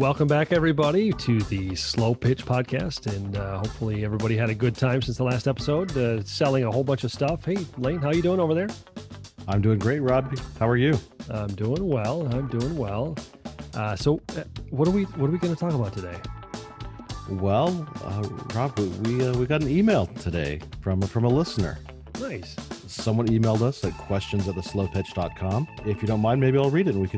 Welcome back, everybody, to the Slow Pitch Podcast, and hopefully everybody had a good time since the last episode, selling a whole bunch of stuff. Hey, Lane, how you doing over there? I'm doing great, Rob. How are you? I'm doing well. So, what are we going to talk about today? Well, Rob, we got an email today from a listener. Nice. Someone emailed us at questions@theslowpitch.com. If you don't mind, maybe I'll read it and we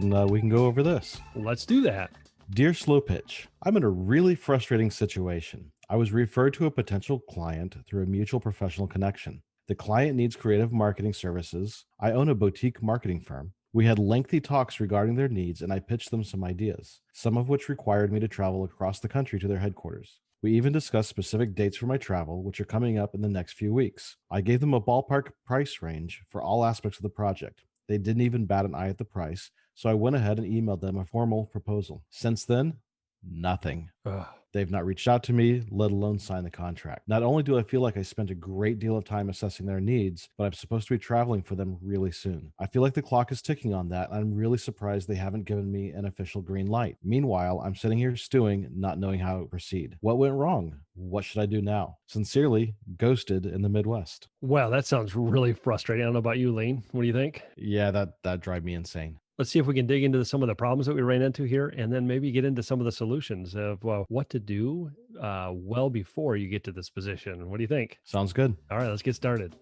can go over this. Let's do that. Dear Slow Pitch, I'm in a really frustrating situation. I was referred to a potential client through a mutual professional connection. The client needs creative marketing services. I own a boutique marketing firm. We had lengthy talks regarding their needs, and I pitched them some ideas, some of which required me to travel across the country to their headquarters. We even discussed specific dates for my travel, which are coming up in the next few weeks. I gave them a ballpark price range for all aspects of the project. They didn't even bat an eye at the price, so I went ahead and emailed them a formal proposal. Since then, nothing. Ugh. They've not reached out to me, let alone sign the contract. Not only do I feel like I spent a great deal of time assessing their needs, but I'm supposed to be traveling for them really soon. I feel like the clock is ticking on that, and I'm really surprised they haven't given me an official green light. Meanwhile, I'm sitting here stewing, not knowing how to proceed. What went wrong? What should I do now? Sincerely, Ghosted in the Midwest. Wow, that sounds really frustrating. I don't know about you, Lane. What do you think? Yeah, that drive me insane. Let's see if we can dig into some of the problems that we ran into here, and then maybe get into some of the solutions of what to do well before you get to this position. What do you think? Sounds good. All right, let's get started.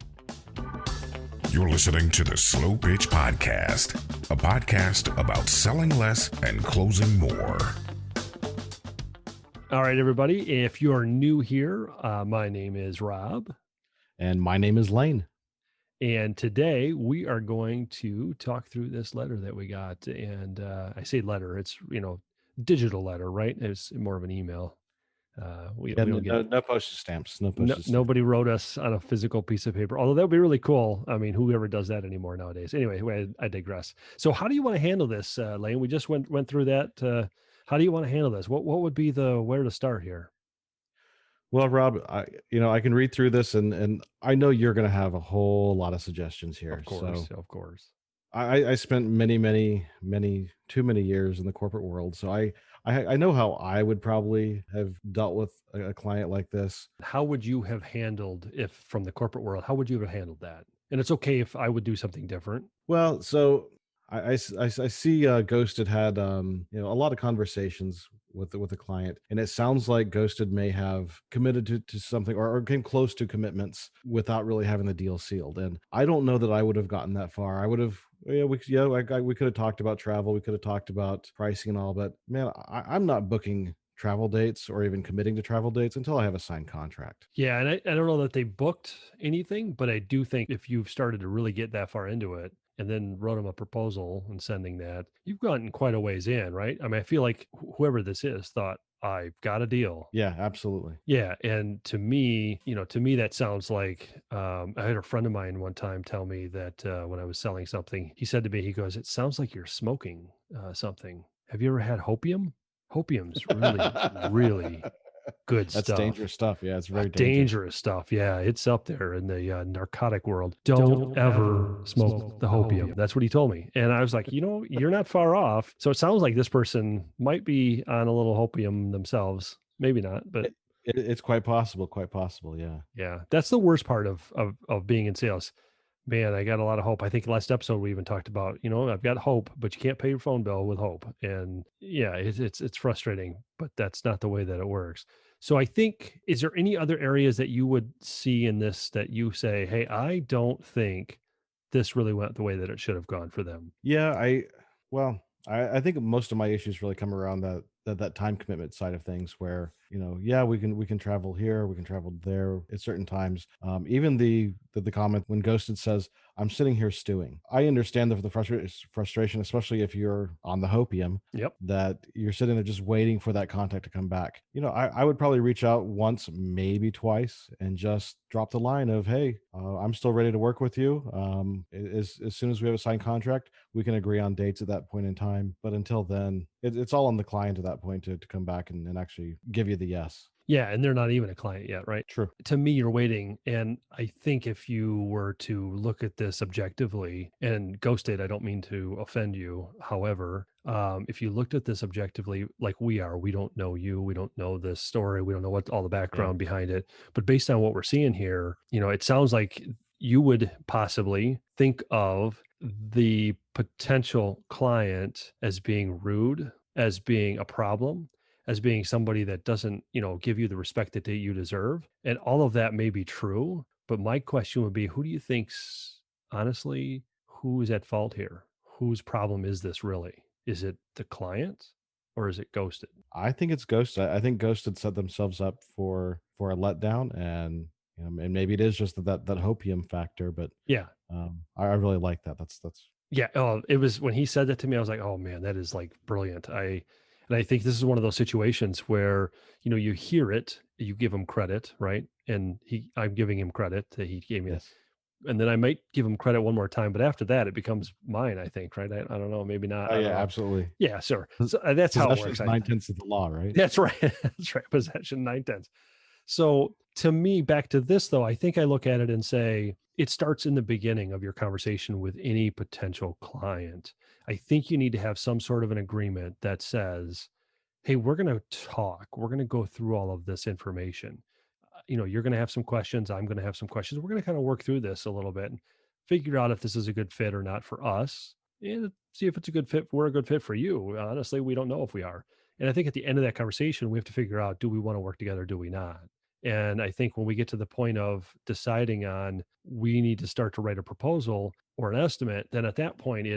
You're listening to the Slow Pitch Podcast, a podcast about selling less and closing more. All right, everybody. If you're new here, my name is Rob. And my name is Lane. And today we are going to talk through this letter that we got. And I say letter, it's, digital letter, right? It's more of an email. No postage stamps. Nobody wrote us on a physical piece of paper, although that would be really cool. I mean, whoever does that anymore nowadays. Anyway, I digress. So how do you want to handle this, Lane? We just went through that. How do you want to handle this? What would be where to start here? Well, Rob, I can read through this and I know you're going to have a whole lot of suggestions here. Of course. I spent too many years in the corporate world. So I know how I would probably have dealt with a client like this. How would you have handled, if from the corporate world, how would you have handled that? And it's okay if I would do something different. Well, so I see Ghosted had a lot of conversations with the client, and it sounds like Ghosted may have committed to something or came close to commitments without really having the deal sealed. And I don't know that I would have gotten that far. I would have we could have talked about travel, we could have talked about pricing and all, but man, I'm not booking travel dates or even committing to travel dates until I have a signed contract. Yeah, and I don't know that they booked anything, but I do think if you've started to really get that far into it, and then wrote them a proposal and sending that, you've gotten quite a ways in, right? I mean, I feel like whoever this is thought, I've got a deal. Yeah, absolutely. Yeah. And to me, that sounds like, I had a friend of mine one time tell me that when I was selling something, he said to me, he goes, it sounds like you're smoking something. Have you ever had Hope-ium? Hope-ium's really, really good stuff. That's dangerous stuff. Yeah, it's very dangerous stuff. Yeah, it's up there in the narcotic world. Don't ever smoke the Hope-ium. That's what he told me. And I was like, you're not far off. So it sounds like this person might be on a little Hope-ium themselves. Maybe not, but it's quite possible. Quite possible. Yeah. Yeah. That's the worst part of being in sales. Man, I got a lot of hope. I think last episode we even talked about, I've got hope, but you can't pay your phone bill with hope. And yeah, it's frustrating, but that's not the way that it works. So I think, is there any other areas that you would see in this that you say, hey, I don't think this really went the way that it should have gone for them? Yeah, I think most of my issues really come around that time commitment side of things where, we can travel here, we can travel there at certain times. Even the comment when Ghosted says, I'm sitting here stewing. I understand the frustration, especially if you're on the Hope-ium. Yep. That you're sitting there just waiting for that contact to come back. I would probably reach out once, maybe twice, and just drop the line of, hey, I'm still ready to work with you. As soon as we have a signed contract, we can agree on dates at that point in time. But until then, it's all on the client at that point to come back and actually give you the yes. Yeah, and they're not even a client yet, right? True. To me, you're waiting. And I think if you were to look at this objectively and ghosted, I don't mean to offend you. However, if you looked at this objectively, like we are, we don't know you, we don't know this story, we don't know what all the Yeah. background behind it. But based on what we're seeing here, it sounds like you would possibly think of the potential client as being rude, as being a problem, as being somebody that doesn't, give you the respect that you deserve. And all of that may be true. But my question would be, who do you think's honestly, who is at fault here? Whose problem is this really? Is it the client or is it ghosted? I think it's Ghost. I think Ghosted set themselves up for a letdown, and and maybe it is just that hopium factor. But Yeah. I really like that. That's Yeah. Oh, it was when he said that to me, I was like, oh man, that is like brilliant. And I think this is one of those situations where, you hear it, you give him credit, right? And I'm giving him credit that he gave me that. yes. And then I might give him credit one more time, but after that, it becomes mine, I think, right? I don't know, maybe not. Oh I don't yeah, know. absolutely. Yeah, sure. So that's how it Possession works. is 9/10 of the law, right? That's right. That's right. Possession 9/10. So to me, back to this though, I think I look at it and say it starts in the beginning of your conversation with any potential client. I think you need to have some sort of an agreement that says, hey, we're going to talk. We're going to go through all of this information. You're going to have some questions. I'm going to have some questions. We're going to kind of work through this a little bit and figure out if this is a good fit or not for us, and see if it's a good fit. We're a good fit for you. Honestly, we don't know if we are. And I think at the end of that conversation, we have to figure out, do we want to work together? Do we not? And I think when we get to the point of deciding on, we need to start to write a proposal or an estimate, then at that point,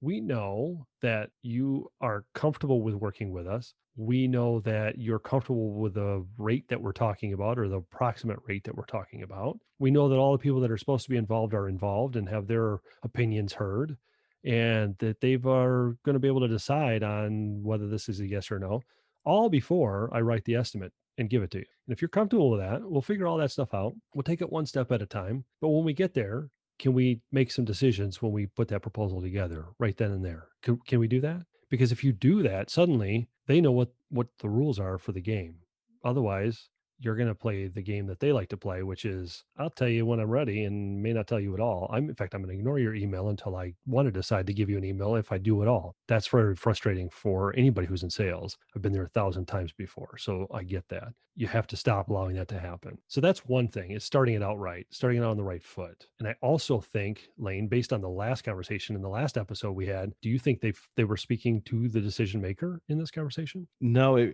we know that you are comfortable with working with us. We know that you're comfortable with the rate that we're talking about, or the approximate rate that we're talking about. We know that all the people that are supposed to be involved are involved and have their opinions heard, and that they are going to be able to decide on whether this is a yes or no, all before I write the estimate and give it to you. And if you're comfortable with that, we'll figure all that stuff out. We'll take it one step at a time. But when we get there, can we make some decisions when we put that proposal together right then and there? Can we do that? Because if you do that, suddenly they know what the rules are for the game. Otherwise, you're going to play the game that they like to play, which is, I'll tell you when I'm ready and may not tell you at all. In fact, I'm going to ignore your email until I want to decide to give you an email, if I do at all. That's very frustrating for anybody who's in sales. I've been there 1,000 times before, so I get that. You have to stop allowing that to happen. So that's one thing, is starting it out right, starting it out on the right foot. And I also think, Lane, based on the last conversation in the last episode we had, do you think they were speaking to the decision maker in this conversation? No,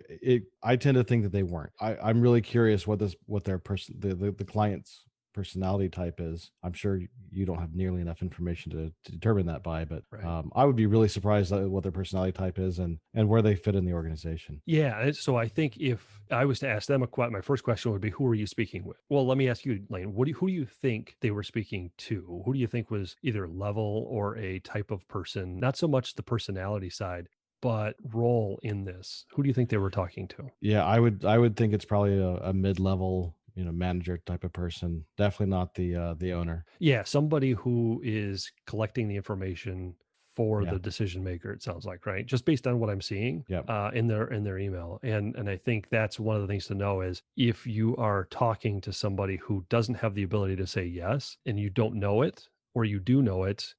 I tend to think that they weren't. I'm really curious what their the client's personality type is. I'm sure you don't have nearly enough information to determine that by, but Right. I would be really surprised at what their personality type is and where they fit in the organization. Yeah. So I think if I was to ask them my first question would be, who are you speaking with? Well, let me ask you, Lane, who do you think they were speaking to? Who do you think was either level or a type of person? Not so much the personality side, but role in this. Who do you think they were talking to? Yeah, I would think it's probably a mid-level, manager type of person. Definitely not the owner. Yeah, somebody who is collecting the information for Yeah. the decision maker, it sounds like, right? Just based on what I'm seeing Yeah. in their email. And I think that's one of the things to know is, if you are talking to somebody who doesn't have the ability to say yes and you don't know it, or you do know it,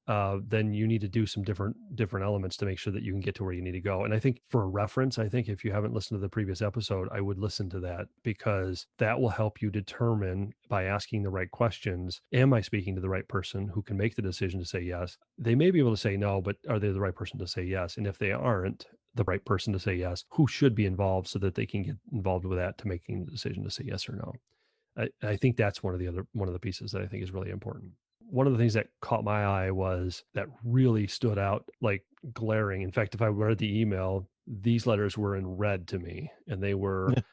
then you need to do some different elements to make sure that you can get to where you need to go. And I think, for a reference, I think if you haven't listened to the previous episode, I would listen to that, because that will help you determine, by asking the right questions, am I speaking to the right person who can make the decision to say yes? They may be able to say no, but are they the right person to say yes? And if they aren't the right person to say yes, who should be involved so that they can get involved with that to making the decision to say yes or no? I think that's one of the pieces that I think is really important. One of the things that caught my eye that really stood out, like glaring. In fact, if I read the email, these letters were in red to me, and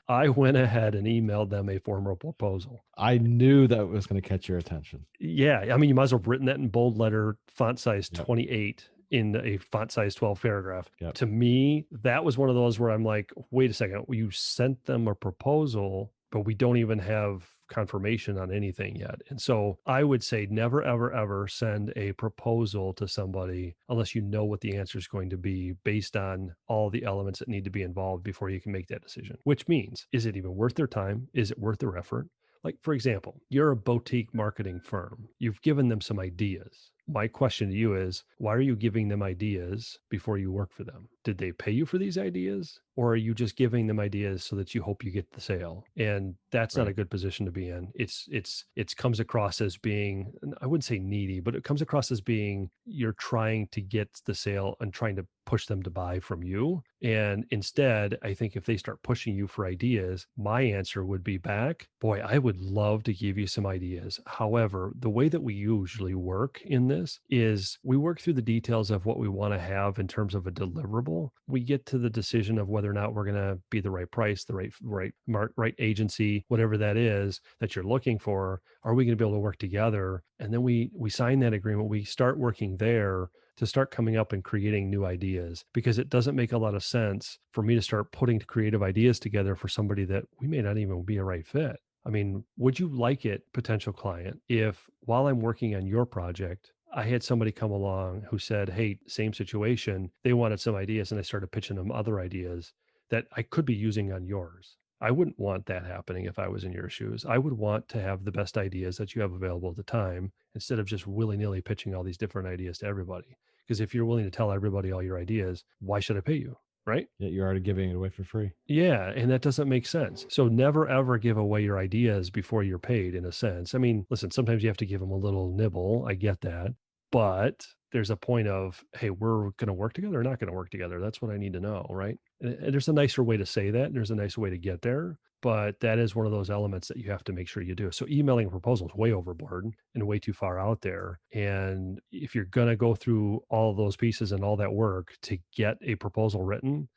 I went ahead and emailed them a formal proposal. I knew that was going to catch your attention. Yeah. I mean, you might as well have written that in bold letter, font size Yep. 28 in a font size 12 paragraph. Yep. To me, that was one of those where I'm like, wait a second, you sent them a proposal but we don't even have confirmation on anything yet. And so I would say never, ever, ever send a proposal to somebody unless you know what the answer is going to be based on all the elements that need to be involved before you can make that decision, which means, is it even worth their time? Is it worth their effort? Like, for example, you're a boutique marketing firm. You've given them some ideas. My question to you is, why are you giving them ideas before you work for them? Did they pay you for these ideas? Or are you just giving them ideas so that you hope you get the sale? And that's not a Right. good position to be in. It comes across as being, I wouldn't say needy, but it comes across as being you're trying to get the sale and trying to push them to buy from you. And instead, I think if they start pushing you for ideas, my answer would be back, boy, I would love to give you some ideas. However, the way that we usually work in this is we work through the details of what we want to have in terms of a deliverable. We get to the decision of whether or not we're going to be the right price, the right agency, whatever that is that you're looking for. Are we going to be able to work together? And then we sign that agreement. We start working there to start coming up and creating new ideas, because it doesn't make a lot of sense for me to start putting creative ideas together for somebody that we may not even be a right fit. I mean, would you like it, potential client, if while I'm working on your project, I had somebody come along who said, hey, same situation, they wanted some ideas, and I started pitching them other ideas that I could be using on yours? I wouldn't want that happening if I was in your shoes. I would want to have the best ideas that you have available at the time instead of just willy-nilly pitching all these different ideas to everybody. Because if you're willing to tell everybody all your ideas, why should I pay you? Right? Yet you're already giving it away for free. Yeah. And that doesn't make sense. So never, ever give away your ideas before you're paid, in a sense. I mean, listen, sometimes you have to give them a little nibble. I get that. But there's a point of, hey, we're going to work together or not going to work together. That's what I need to know. Right. And there's a nicer way to say that. And there's a nicer way to get there. But that is one of those elements that you have to make sure you do. So emailing a proposal is way overboard and way too far out there. And if you're going to go through all those pieces and all that work to get a proposal written,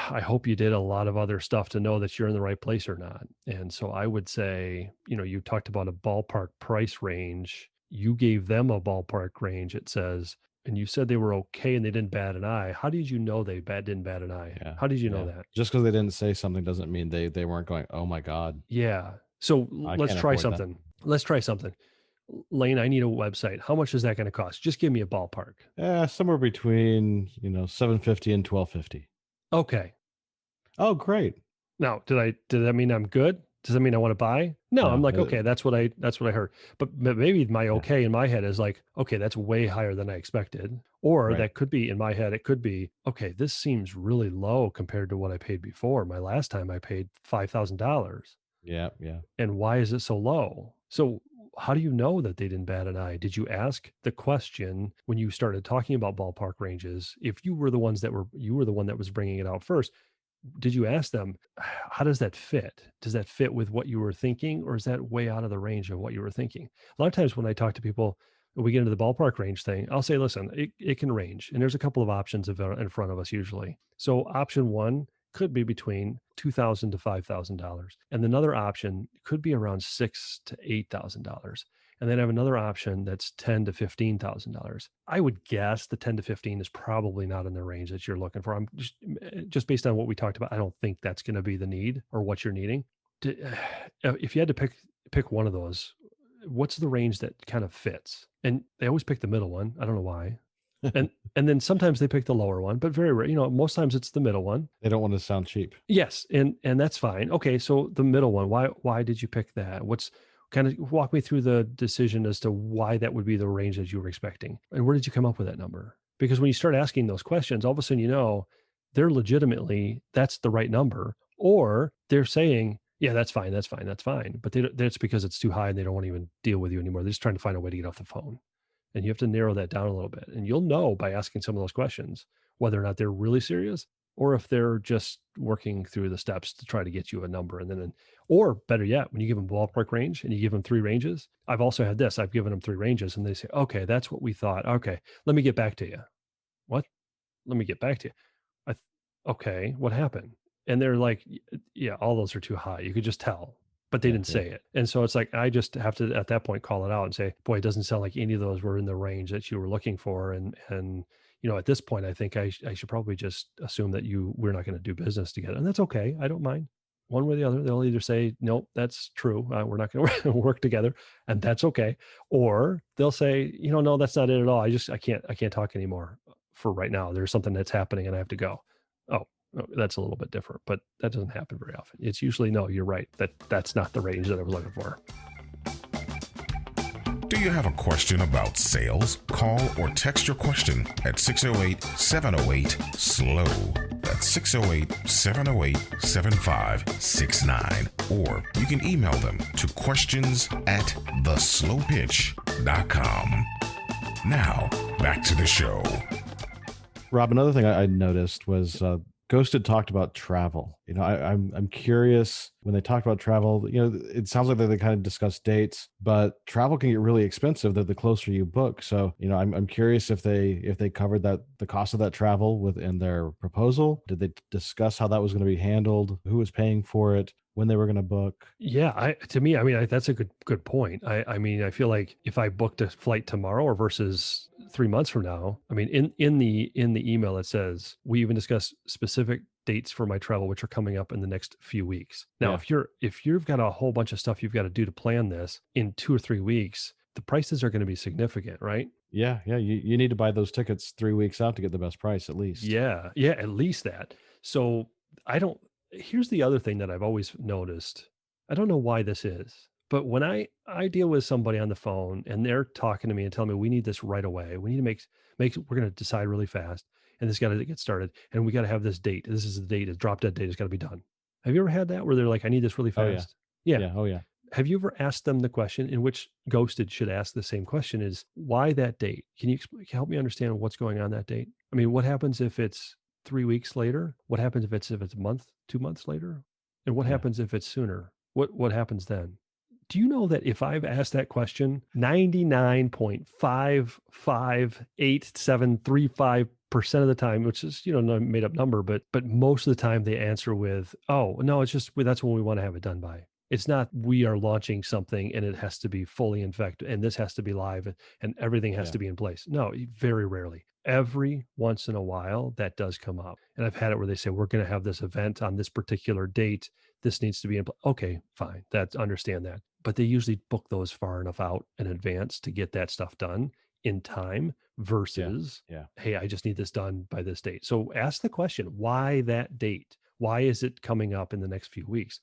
I hope you did a lot of other stuff to know that you're in the right place or not. And so I would say, you talked about a ballpark price range. You gave them a ballpark range, it says, and you said they were okay and they didn't bat an eye. How did you know they didn't bat an eye? Yeah. How did you know Yeah. that? Just because they didn't say something doesn't mean they weren't going, oh my God, Yeah. So I let's can't try afford that. something. Let's try something. Lane, I need a website. How much is that going to cost? Just give me a ballpark. Somewhere between, $750 and $1,250. Okay. Oh, great. Now, did that mean I'm good? Does that mean I want to buy? No, I'm No, like, okay, that's what I heard. But maybe my Yeah. okay in my head is like, okay, that's way higher than I expected. Or Right. that could be in my head, it could be, okay, this seems really low compared to what I paid before. My last time I paid $5,000. Yeah. Yeah. And why is it so low? So how do you know that they didn't bat an eye? Did you ask the question when you started talking about ballpark ranges? If you were the one that was bringing it out first, did you ask them, how does that fit? Does that fit with what you were thinking, or is that way out of the range of what you were thinking? A lot of times when I talk to people, we get into the ballpark range thing, I'll say, listen, it can range. And there's a couple of options in front of us usually. So option one could be between $2,000 to $5,000. And another option could be around $6,000 to $8,000. And then I have another option that's $10,000 to $15,000. I would guess the 10 to 15 is probably not in the range that you're looking for. I'm just based on what we talked about, I don't think that's going to be the need or what you're needing. If you had to pick one of those, what's the range that kind of fits? And they always pick the middle one. I don't know why. And then sometimes they pick the lower one, but very rare, most times it's the middle one. They don't want to sound cheap. Yes, and that's fine. Okay, so the middle one, why did you pick that? What's kind of walk me through the decision as to why that would be the range that you were expecting, and where did you come up with that number? Because when you start asking those questions, all of a sudden they're legitimately that's the right number, or they're saying, yeah, that's fine, but that's because it's too high and they don't want to even deal with you anymore. They're just trying to find a way to get off the phone. And you have to narrow that down a little bit. And you'll know by asking some of those questions whether or not they're really serious or if they're just working through the steps to try to get you a number. And then, or better yet, when you give them ballpark range and you give them 3 ranges, I've also had this, I've given them 3 ranges and they say, okay, that's what we thought. Okay, let me get back to you. What? Let me get back to you. Okay, what happened? And they're like, yeah, all those are too high. You could just tell, but they Yeah, didn't yeah. say it. And so it's like, I just have to, at that point, call it out and say, boy, it doesn't sound like any of those were in the range that you were looking for. And at this point, I think I should probably just assume that we're not going to do business together. And that's okay. I don't mind. one way or the other. They'll either say, nope, that's true. We're not going to work together, and that's okay. Or they'll say, no, that's not it at all. I can't talk anymore for right now. There's something that's happening and I have to go. Oh, that's a little bit different, but that doesn't happen very often. It's usually, no, you're right. That's not the range that I was looking for. Do you have a question about sales? Call or text your question at 608-708-SLOW. That's 608-708-7569. Or you can email them to questions@theslowpitch.com. Now, back to the show. Rob, another thing I noticed was Ghosted talked about travel. I'm curious, when they talk about travel, it sounds like they kind of discuss dates, but travel can get really expensive the closer you book. So, I'm curious if they covered the cost of that travel within their proposal. Did they discuss how that was going to be handled? Who was paying for it? When they were going to book? Yeah, to me, that's a good point. I feel like if I booked a flight tomorrow or versus 3 months from now, in the email it says we even discuss specific dates for my travel, which are coming up in the next few weeks. Now, Yeah. if you've got a whole bunch of stuff you've got to do to plan this in 2 or 3 weeks, the prices are going to be significant, right? Yeah. You need to buy those tickets 3 weeks out to get the best price, at least. Yeah, at least that. So here's the other thing that I've always noticed. I don't know why this is, but when I deal with somebody on the phone and they're talking to me and telling me we need this right away, we need to we're going to decide really fast, and this got to get started, and we got to have this date. This is the date. It's drop dead date. It's got to be done. Have you ever had that where they're like, I need this really Oh, yeah. fast? Yeah. Yeah. Oh, yeah. Have you ever asked them the question, in which Ghosted should ask the same question, is why that date? Can you help me understand what's going on that date? What happens if it's 3 weeks later? What happens if it's a month, 2 months later? And what Yeah. happens if it's sooner? What happens then? Do you know that if I've asked that question, 99.5587335% of the time, which is, a made up number, but most of the time they answer with, oh, no, it's just, that's when we want to have it done by. It's not, we are launching something and it has to be fully infected and this has to be live and everything has to be in place. No, very rarely. Every once in a while that does come up. And I've had it where they say, we're going to have this event on this particular date. This needs to be in place. Okay, fine. Understand that. But they usually book those far enough out in advance to get that stuff done in time versus, hey, I just need this done by this date. So ask the question, why that date? Why is it coming up in the next few weeks?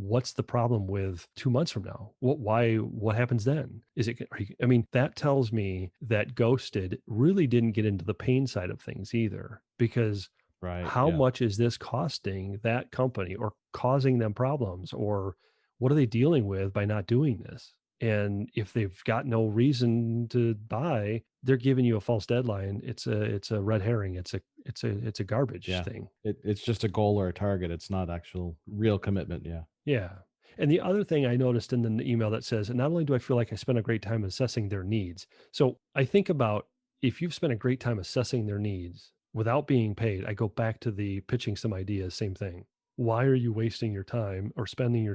What's the problem with 2 months from now? What happens then? That tells me that Ghosted really didn't get into the pain side of things either, because how much is this costing that company or causing them problems, or what are they dealing with by not doing this? And if they've got no reason to buy, they're giving you a false deadline. It's a red herring. It's a garbage thing. It's just a goal or a target. It's not actual real commitment. Yeah. Yeah. And the other thing I noticed in the email that says, not only do I feel like I spent a great time assessing their needs. So I think about, if you've spent a great time assessing their needs without being paid, I go back to the pitching some ideas, same thing. Why are you wasting your time or spending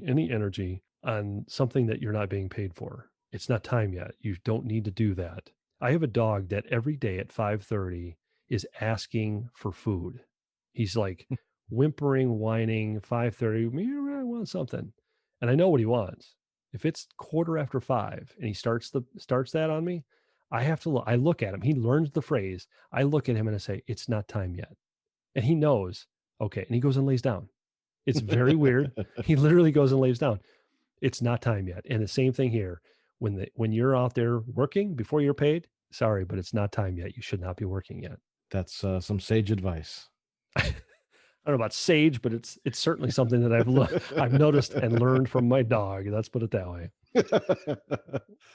any energy on something that you're not being paid for? It's not time yet. You don't need to do that. I have a dog that every day at 5:30 is asking for food. He's like whimpering, whining, 5:30, I want something. And I know what he wants. If it's 5:15 and he starts that on me, I look at him. He learns the phrase. I look at him and I say, it's not time yet. And he knows, okay. And he goes and lays down. It's very weird. He literally goes and lays down. It's not time yet. And the same thing here. When you're out there working before you're paid, sorry, but it's not time yet. You should not be working yet. That's some sage advice. I don't know about sage, but it's certainly something that I've noticed and learned from my dog. Let's put it that way.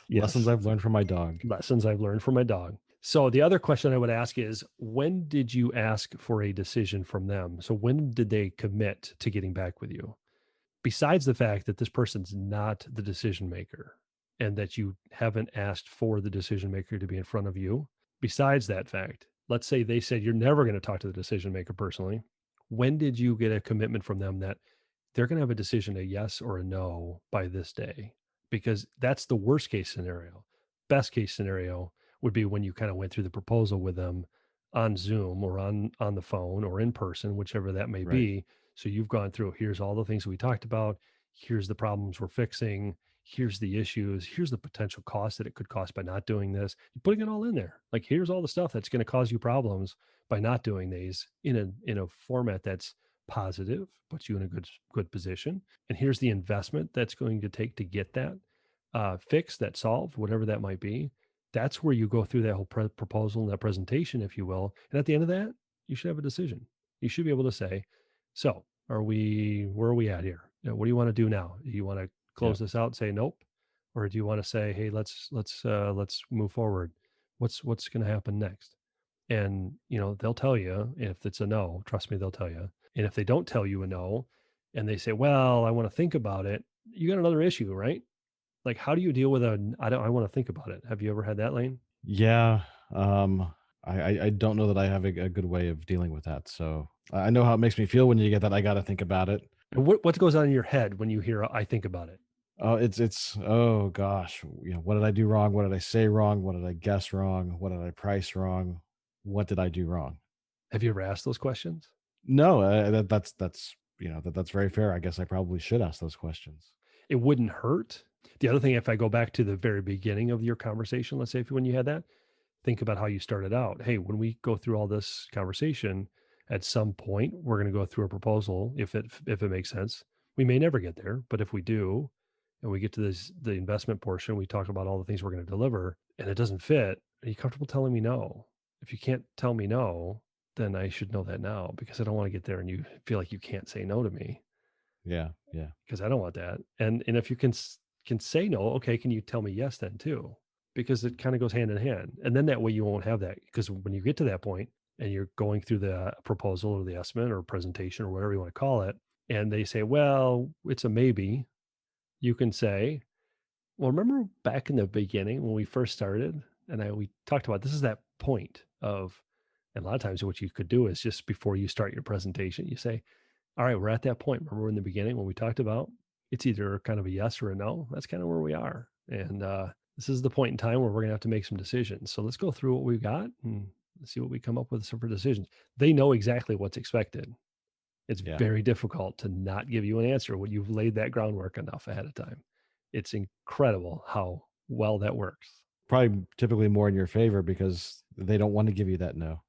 Yes. Lessons I've learned from my dog. Lessons I've learned from my dog. So the other question I would ask is, when did you ask for a decision from them? So when did they commit to getting back with you? Besides the fact that this person's not the decision maker and that you haven't asked for the decision maker to be in front of you, besides that fact, let's say they said you're never going to talk to the decision maker personally. When did you get a commitment from them that they're going to have a decision, a yes or a no, by this day? Because that's the worst case scenario. Best case scenario would be when you kind of went through the proposal with them on Zoom or on the phone or in person, whichever that may be, So you've gone through, here's all the things we talked about. Here's the problems we're fixing. Here's the issues. Here's the potential cost that it could cost by not doing this. You're putting it all in there. Like, here's all the stuff that's going to cause you problems by not doing these in a format that's positive, puts you in a good position. And here's the investment that's going to take to get that fixed, that solved, whatever that might be. That's where you go through that whole proposal and that presentation, if you will. And at the end of that, you should have a decision. You should be able to say, so where are we at here? What do you want to do now? Do you want to Yeah. close this out and say nope? Or do you want to say, hey, let's move forward? What's going to happen next? And they'll tell you if it's a no. Trust me, they'll tell you. And if they don't tell you a no, and they say, well, I want to think about it, you got another issue, right? Like, how do you deal with I want to think about it? Have you ever had that, Lane? Yeah. I don't know that I have a good way of dealing with that. So I know how it makes me feel when you get that. I got to think about it. And what goes on in your head when you hear I think about it? It's oh gosh, what did I do wrong? What did I say wrong? What did I guess wrong? What did I price wrong? What did I do wrong? Have you ever asked those questions? No, that's that's very fair. I guess I probably should ask those questions. It wouldn't hurt. The other thing, if I go back to the very beginning of your conversation, let's say when you had that, think about how you started out. Hey, when we go through all this conversation, at some point, we're going to go through a proposal if it makes sense. We may never get there, but if we do, and we get to the investment portion, we talk about all the things we're going to deliver, and it doesn't fit, are you comfortable telling me no? If you can't tell me no, then I should know that now, because I don't want to get there and you feel like you can't say no to me. Yeah. Because I don't want that. And if you can say no, okay, can you tell me yes then too? Because it kind of goes hand in hand. And then that way you won't have that. Because when you get to that point and you're going through the proposal or the estimate or presentation or whatever you want to call it, and they say, well, it's a maybe, you can say, well, remember back in the beginning when we first started, and we talked about this is that point of, and a lot of times what you could do is just before you start your presentation, you say, all right, we're at that point. Remember in the beginning when we talked about it's either kind of a yes or a no? That's kind of where we are. And this is the point in time where we're going to have to make some decisions. So let's go through what we've got and see what we come up with for decisions. They know exactly what's expected. It's very difficult to not give you an answer when you've laid that groundwork enough ahead of time. It's incredible how well that works. Probably typically more in your favor because they don't want to give you that no.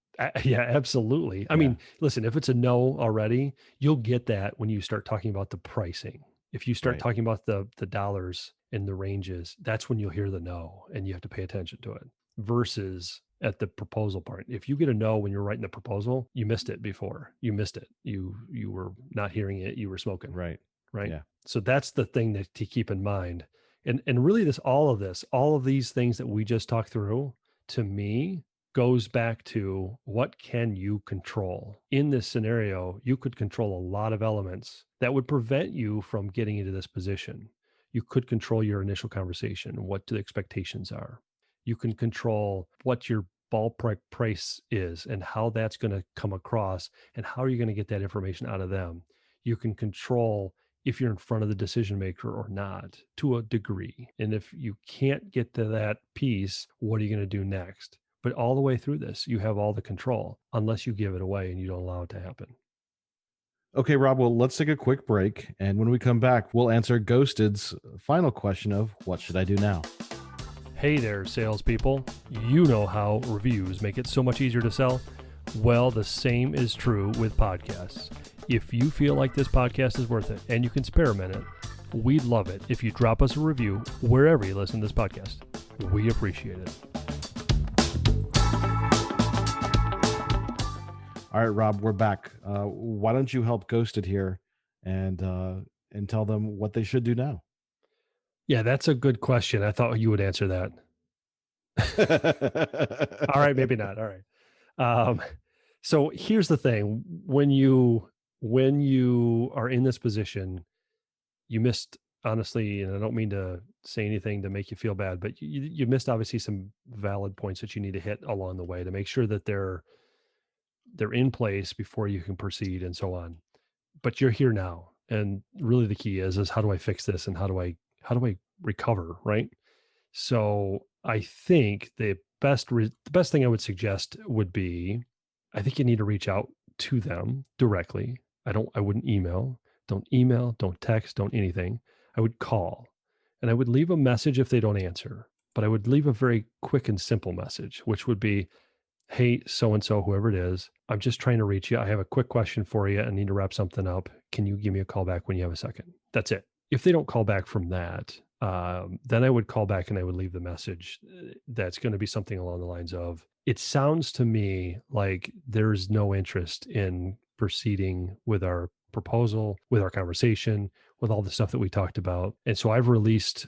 Yeah, absolutely. I mean, listen, if it's a no already, you'll get that when you start talking about the pricing. If you start talking about the dollars and the ranges, that's when you'll hear the no and you have to pay attention to it versus at the proposal part. If you get a no when you're writing the proposal, you missed it before. You missed it. You were not hearing it. You were smoking. Right. Yeah. So that's the thing to keep in mind. And really all of these things that we just talked through, to me, goes back to what can you control? In this scenario, you could control a lot of elements that would prevent you from getting into this position. You could control your initial conversation, what the expectations are. You can control what your ballpark price is and how that's going to come across and how are you going to get that information out of them. You can control if you're in front of the decision maker or not to a degree. And if you can't get to that piece, what are you going to do next? But all the way through this, you have all the control unless you give it away and you don't allow it to happen. Okay, Rob, well, let's take a quick break. And when we come back, we'll answer Ghosted's final question of what should I do now? Hey there, salespeople. You know how reviews make it so much easier to sell. Well, the same is true with podcasts. If you feel like this podcast is worth it and you can spare a minute, we'd love it if you drop us a review wherever you listen to this podcast. We appreciate it. All right, Rob, we're back. Why don't you help Ghosted here and tell them what they should do now? Yeah, that's a good question. I thought you would answer that. All right, maybe not. All right. So here's the thing. When you are in this position, you missed, honestly, and I don't mean to say anything to make you feel bad, but you missed obviously some valid points that you need to hit along the way to make sure that they're in place before you can proceed and so on. But you're here now. And really the key is how do I fix this and how do I recover, right? So I think the best thing I would suggest would be, I think you need to reach out to them directly I wouldn't email. Don't email, don't text, don't anything. I would call and I would leave a message if they don't answer, but I would leave a very quick and simple message, which would be, hey, so and so, whoever it is, I'm just trying to reach you. I have a quick question for you. I need to wrap something up. Can you give me a call back when you have a second? That's it. If they don't call back from that, then I would call back and I would leave the message that's going to be something along the lines of, it sounds to me like there's no interest in proceeding with our proposal, with our conversation, with all the stuff that we talked about. And so I've released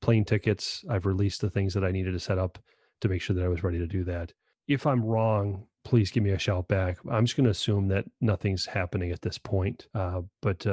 plane tickets. I've released the things that I needed to set up to make sure that I was ready to do that. If I'm wrong, please give me a shout back. I'm just going to assume that nothing's happening at this point, but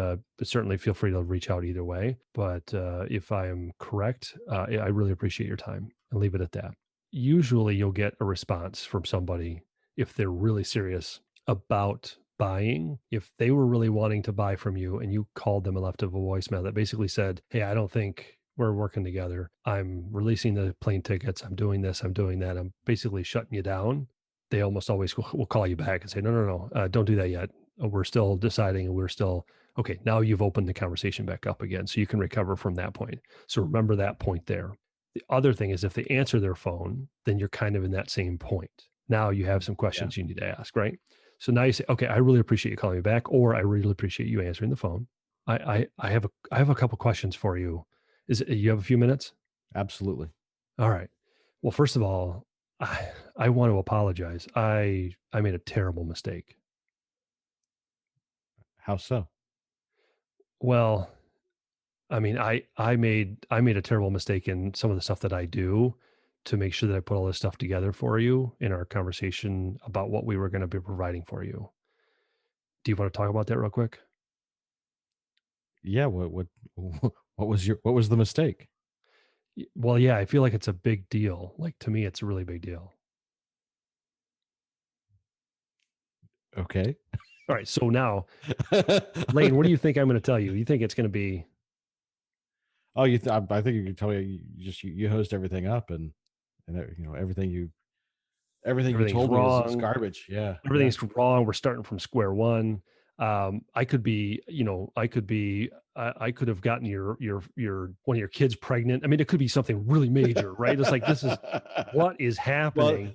certainly feel free to reach out either way. But if I am correct, I really appreciate your time and leave it at that. Usually you'll get a response from somebody if they're really serious about buying. If they were really wanting to buy from you and you called them and left a voicemail that basically said, hey, I don't think we're working together. I'm releasing the plane tickets. I'm doing this. I'm doing that. I'm basically shutting you down. They almost always will call you back and say, no, don't do that yet. We're still deciding and we're still, okay, now you've opened the conversation back up again. So you can recover from that point. So remember that point there. The other thing is if they answer their phone, then you're kind of in that same point. Now you have some questions you need to ask, right? So now you say, okay, I really appreciate you calling me back, or I really appreciate you answering the phone. I have a couple questions for you. You have a few minutes? Absolutely. All right. Well, first of all, I want to apologize. I made a terrible mistake. How so? Well, I mean, I made a terrible mistake in some of the stuff that I do to make sure that I put all this stuff together for you in our conversation about what we were going to be providing for you. Do you want to talk about that real quick? Yeah. What was the mistake? Well, yeah, I feel like it's a big deal. Like to me, it's a really big deal. Okay. All right. So now, Lane, what do you think I'm going to tell you? You think it's going to be? Oh, I think you can tell me you host everything up and everything you Everything's told me is wrong. garbage. Yeah. Everything's wrong. We're starting from square one. I could be, I could have gotten your one of your kids pregnant. I mean, it could be something really major, right? It's like, this is what is happening. Well,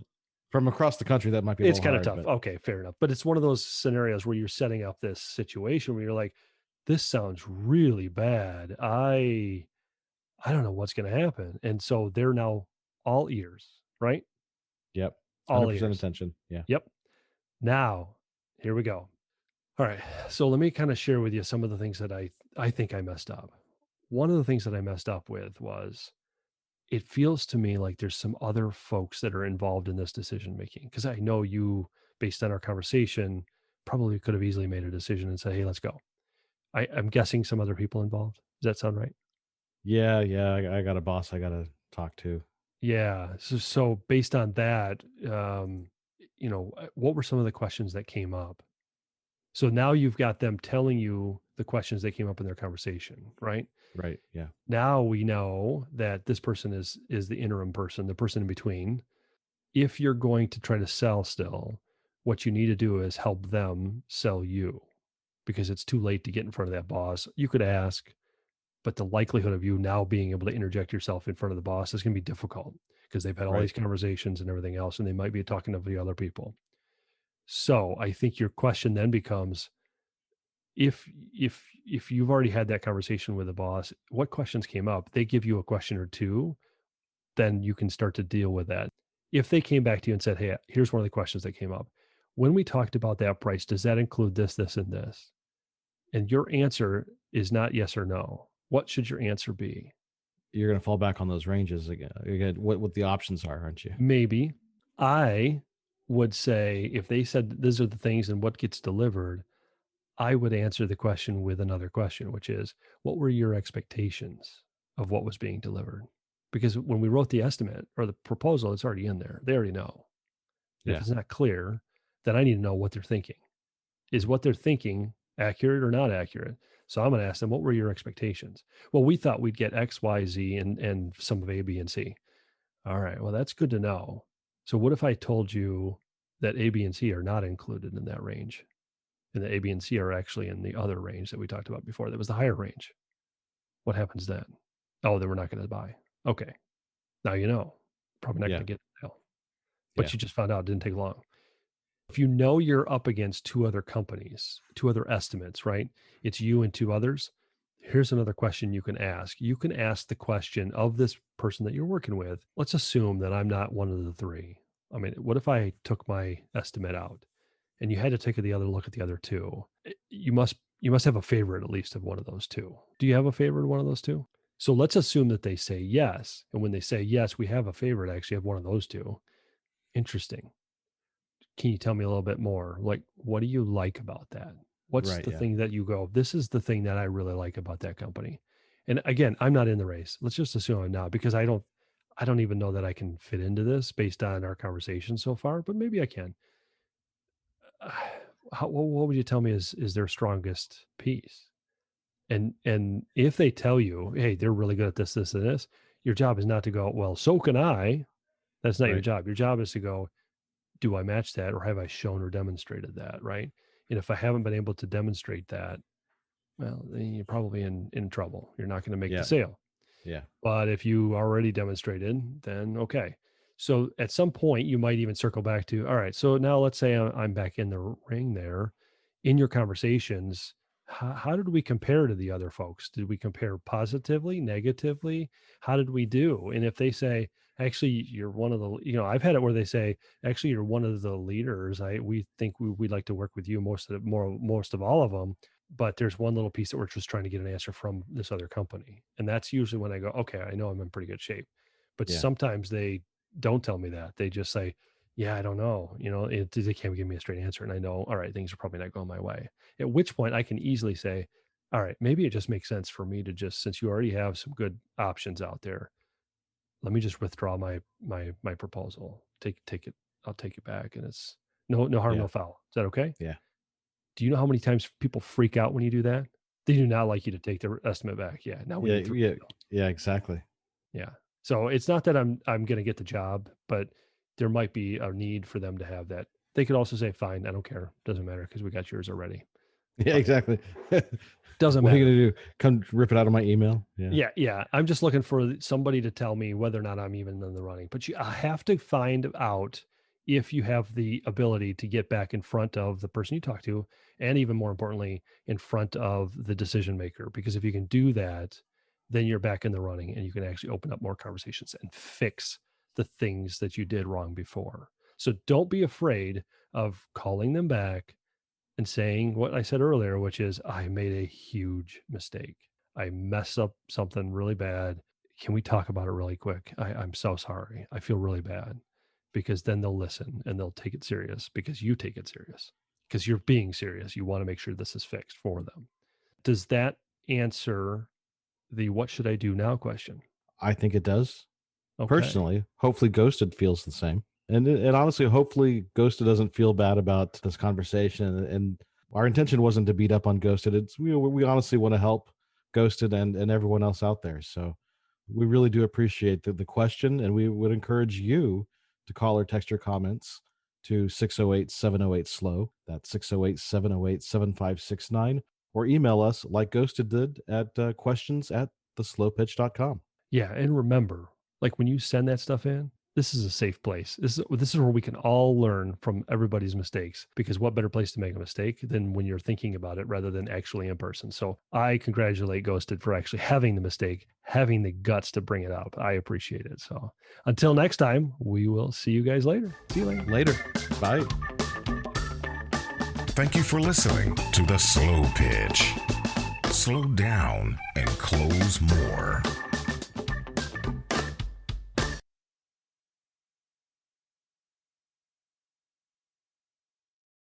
from across the country, that might be It's kind of hard, tough. but Okay, fair enough. But it's one of those scenarios where you're setting up this situation where you're like, this sounds really bad. I don't know what's going to happen. And so they're now all ears, right? yep, All 100% ears. attention. Yeah. Yep. Now, here we go. All right. So let me kind of share with you some of the things that I think I messed up. One of the things that I messed up with was, it feels to me like there's some other folks that are involved in this decision making, because I know you, based on our conversation, probably could have easily made a decision and said, hey, let's go. I'm guessing some other people involved. Does that sound right? Yeah. I got a boss I got to talk to. Yeah. So based on that, what were some of the questions that came up? So now you've got them telling you the questions that came up in their conversation, right? Right. Yeah. Now we know that this person is the interim person, the person in between. If you're going to try to sell still, what you need to do is help them sell you, because it's too late to get in front of that boss. You could ask, but the likelihood of you now being able to interject yourself in front of the boss is going to be difficult, because they've had all Right. these conversations and everything else, and they might be talking to the other people. So I think your question then becomes, if you've already had that conversation with the boss, what questions came up? They give you a question or two, then you can start to deal with that. If they came back to you and said, hey, here's one of the questions that came up. When we talked about that price, does that include this, this, and this? And your answer is not yes or no. What should your answer be? You're going to fall back on those ranges again. What the options are, aren't you? Maybe. I would say, if they said these are the things and what gets delivered, I would answer the question with another question, which is, what were your expectations of what was being delivered? Because when we wrote the estimate or the proposal, it's already in there. They already know. And if it's not clear, then I need to know what they're thinking. Is what they're thinking accurate or not accurate? So I'm going to ask them, what were your expectations? Well, we thought we'd get X, Y, Z, and some of A, B, and C. All right. Well, that's good to know. So what if I told you that A, B, and C are not included in that range? and the A, B, and C are actually in the other range that we talked about before. That was the higher range. What happens then? Oh, then we're not going to buy. Okay. Now you know. Probably not Yeah. going to get it now. But Yeah. you just found out it didn't take long. If you know you're up against two other companies, two other estimates, right? It's you and two others. Here's another question you can ask. You can ask the question of this person that you're working with. Let's assume that I'm not one of the three. I mean, what if I took my estimate out and you had to take the other look at the other two? You must have a favorite at least of one of those two. Do you have a favorite of one of those two? So let's assume that they say yes. And when they say yes, we have a favorite, I actually have one of those two. Interesting. Can you tell me a little bit more? Like, what do you like about that? What's Right, the yeah. thing that you go, this is the thing that I really like about that company? And again, I'm not in the race. Let's just assume I'm not, because I don't even know that I can fit into this based on our conversation so far, but maybe I can. What would you tell me is their strongest piece? And if they tell you, hey, they're really good at this, this, and this, your job is not to go, well, so can I. That's not your Right. job. Your job is to go, do I match that, or have I shown or demonstrated that, right? And if I haven't been able to demonstrate that, well, then you're probably in trouble. You're not going to make the Yeah. sale. Yeah. But if you already demonstrated, then okay. So at some point, you might even circle back to, all right, so now let's say I'm back in the ring there. In your conversations, how did we compare to the other folks? Did we compare positively, negatively? How did we do? And if they say, actually, you're one of the, I've had it where they say, actually, you're one of the leaders. We think we'd like to work with you most of all of them. But there's one little piece that we're just trying to get an answer from this other company. And that's usually when I go, okay, I know I'm in pretty good shape. But Yeah. sometimes they don't tell me that. They just say, yeah, I don't know. They can't give me a straight answer. And I know, all right, things are probably not going my way. At which point I can easily say, all right, maybe it just makes sense for me to just, since you already have some good options out there, let me just withdraw my proposal. Take it. I'll take it back. And it's no harm, Yeah. no foul. Is that okay? Yeah. Do you know how many times people freak out when you do that? They do not like you to take their estimate back. Yeah. Now we Yeah. need three. Yeah. Yeah. Exactly. Yeah. So it's not that I'm going to get the job, but there might be a need for them to have that. They could also say, fine, I don't care. Doesn't matter because we got yours already. Yeah. Fine. Exactly. Doesn't What are matter. you gonna do? Come rip it out of my email? Yeah. Yeah. I'm just looking for somebody to tell me whether or not I'm even in the running. But I have to find out if you have the ability to get back in front of the person you talk to, and even more importantly, in front of the decision maker. Because if you can do that, then you're back in the running and you can actually open up more conversations and fix the things that you did wrong before. So don't be afraid of calling them back and saying what I said earlier, which is, I made a huge mistake. I messed up something really bad. Can we talk about it really quick? I'm so sorry. I feel really bad. Because then they'll listen and they'll take it serious because you take it serious, because you're being serious. You want to make sure this is fixed for them. Does that answer the what should I do now question? I think it does. Okay. Personally, hopefully Ghosted feels the same. And honestly, hopefully Ghosted doesn't feel bad about this conversation. And our intention wasn't to beat up on Ghosted. It's we honestly want to help Ghosted and everyone else out there. So we really do appreciate the question, and we would encourage you to call or text your comments to 608-708-SLOW. That's 608-708-7569. Or email us like Ghosted did at questions@theslowpitch.com. Yeah. And remember, like when you send that stuff in, this is a safe place. This is where we can all learn from everybody's mistakes, because what better place to make a mistake than when you're thinking about it rather than actually in person. So I congratulate Ghosted for actually having the mistake, having the guts to bring it up. I appreciate it. So until next time, we will see you guys later. See you later. Later. Bye. Thank you for listening to The Slow Pitch. Slow down and close more.